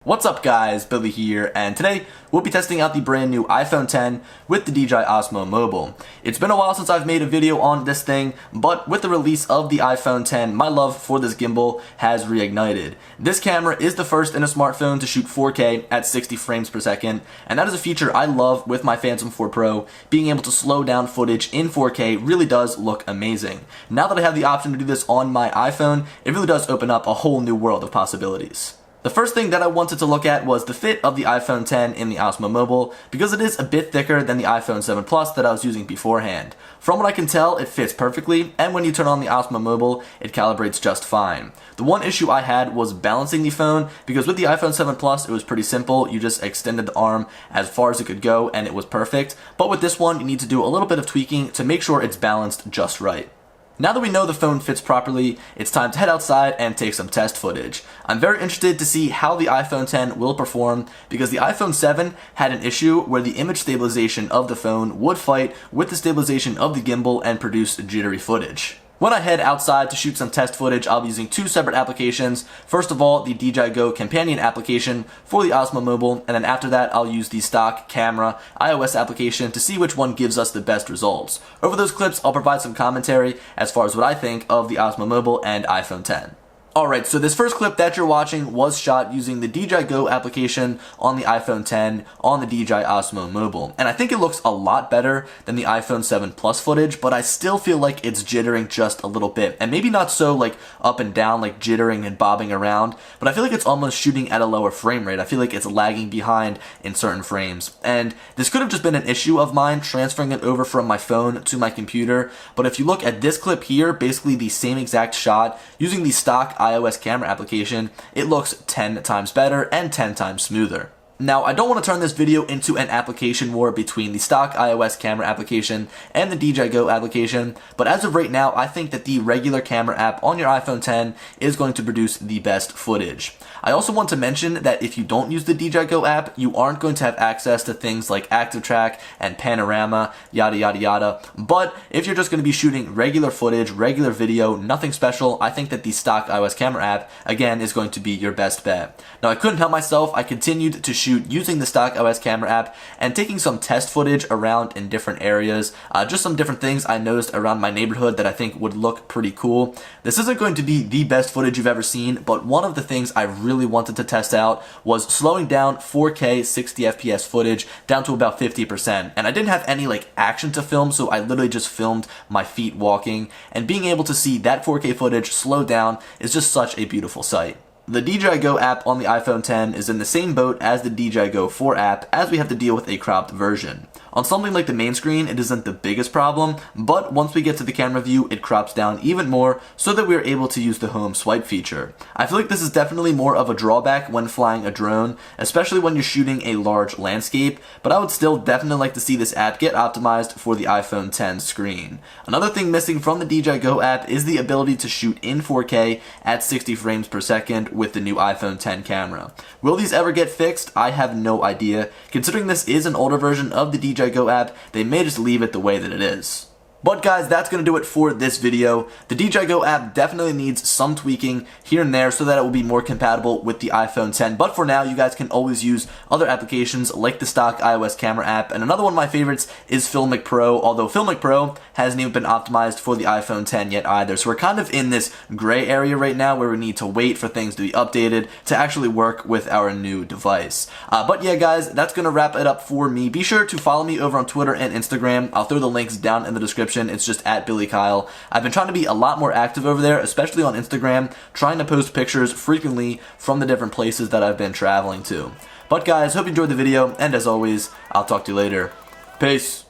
What's up guys, Billy here, and today we'll be testing out the brand new iPhone X with the DJI Osmo Mobile. It's been a while since I've made a video on this thing, but with the release of the iPhone X, my love for this gimbal has reignited. This camera is the first in a smartphone to shoot 4K at 60 frames per second, and that is a feature I love with my Phantom 4 Pro. Being able to slow down footage in 4K really does look amazing. Now that I have the option to do this on my iPhone, it really does open up a whole new world of possibilities. The first thing that I wanted to look at was the fit of the iPhone X in the Osmo Mobile, because it is a bit thicker than the iPhone 7 Plus that I was using beforehand. From what I can tell, it fits perfectly, and when you turn on the Osmo Mobile, it calibrates just fine. The one issue I had was balancing the phone, because with the iPhone 7 Plus, it was pretty simple. You just extended the arm as far as it could go, and it was perfect. But with this one, you need to do a little bit of tweaking to make sure it's balanced just right. Now that we know the phone fits properly, it's time to head outside and take some test footage. I'm very interested to see how the iPhone X will perform, because the iPhone 7 had an issue where the image stabilization of the phone would fight with the stabilization of the gimbal and produce jittery footage. When I head outside to shoot some test footage, I'll be using two separate applications. First of all, the DJI Go companion application for the Osmo Mobile, and then after that, I'll use the stock camera iOS application to see which one gives us the best results. Over those clips, I'll provide some commentary as far as what I think of the Osmo Mobile and iPhone X. Alright, so this first clip that you're watching was shot using the DJI Go application on the iPhone X on the DJI Osmo Mobile. And I think it looks a lot better than the iPhone 7 Plus footage, but I still feel like it's jittering just a little bit. And maybe not so like up and down, like jittering and bobbing around, but I feel like it's almost shooting at a lower frame rate. I feel like it's lagging behind in certain frames. And this could have just been an issue of mine transferring it over from my phone to my computer. But if you look at this clip here, basically the same exact shot using the stock iOS camera application, it looks 10 times better and 10 times smoother. Now, I don't want to turn this video into an application war between the stock iOS camera application and the DJI Go application, but as of right now, I think that the regular camera app on your iPhone X is going to produce the best footage. I also want to mention that if you don't use the DJI Go app, you aren't going to have access to things like Active Track and Panorama, yada yada yada, but if you're just going to be shooting regular footage, regular video, nothing special, I think that the stock iOS camera app, again, is going to be your best bet. Now, I couldn't help myself, I continued to shoot using the stock iOS camera app and taking some test footage around in different areas, just some different things I noticed around my neighborhood that I think would look pretty cool. This isn't going to be the best footage you've ever seen, but one of the things I really wanted to test out was slowing down 4K 60 FPS footage down to about 50%. And I didn't have any like action to film, so I literally just filmed my feet walking, and being able to see that 4K footage slow down is just such a beautiful sight. The DJI Go app on the iPhone X is in the same boat as the DJI Go 4 app, as we have to deal with a cropped version. On something like the main screen, it isn't the biggest problem, but once we get to the camera view, it crops down even more so that we are able to use the home swipe feature. I feel like this is definitely more of a drawback when flying a drone, especially when you're shooting a large landscape, but I would still definitely like to see this app get optimized for the iPhone X screen. Another thing missing from the DJI Go app is the ability to shoot in 4K at 60 frames per second with the new iPhone X camera. Will these ever get fixed? I have no idea. Considering this is an older version of the DJI Go app, they may just leave it the way that it is. But guys, that's going to do it for this video. The DJI Go app definitely needs some tweaking here and there so that it will be more compatible with the iPhone X. But for now, you guys can always use other applications like the stock iOS camera app. And another one of my favorites is Filmic Pro, although Filmic Pro hasn't even been optimized for the iPhone X yet either. So we're kind of in this gray area right now where we need to wait for things to be updated to actually work with our new device. But yeah, guys, that's going to wrap it up for me. Be sure to follow me over on Twitter and Instagram. I'll throw the links down in the description. It's just at Billy Kyle. I've been trying to be a lot more active over there, especially on Instagram, trying to post pictures frequently from the different places that I've been traveling to. But guys, hope you enjoyed the video, and as always, I'll talk to you later. Peace.